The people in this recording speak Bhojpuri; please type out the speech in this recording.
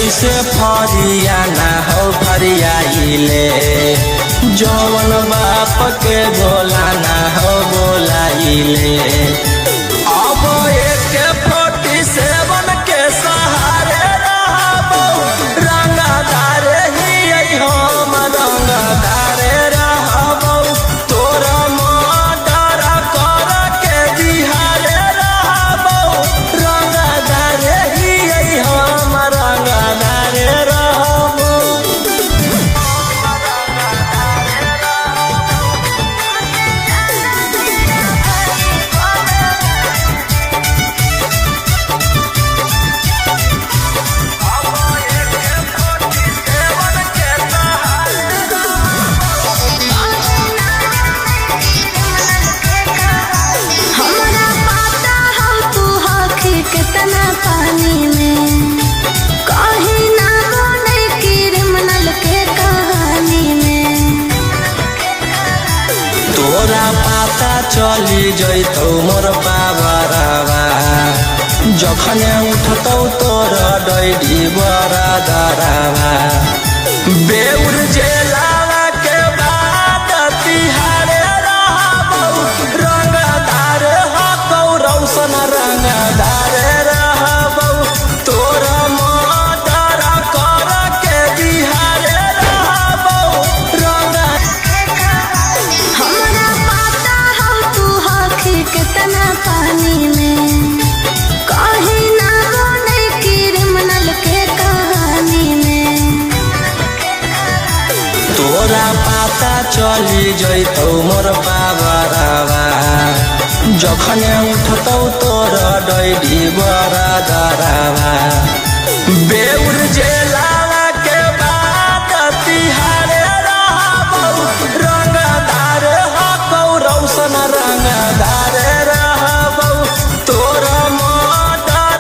जैसे फरियाना हो फरियाइले जवन बाप के बोलाना हो बोलाइले। अब एक 47 के सहारे रहबो रंगदार ही हम रंगदार रहबो तोरा मर्डर कर के बिहारे रहबो रंगदार ही हम रंगदार रहबो। कितना पानी में कहीं ना बोले क्रिमिनल के कहानी में तोरा पता चली जैतौ मोर बाबरवा जखने उठतौ तोर डैडी बड़ा दरवा। बेउर जेलावा के बाद तिहारे रहबौ रंगदार हकौ रौशन रंगदार रहबौ तोरा मर्डर कर के बिहारे रहबौ हमरा पता हो तू हखी कितना पानी में कहीं ना बोले क्रिमिनल के कहानी में तोरा पता चली जैतौ मोर बाबरवा जखने उठतौ तोर डैडी बड़ा दरवा।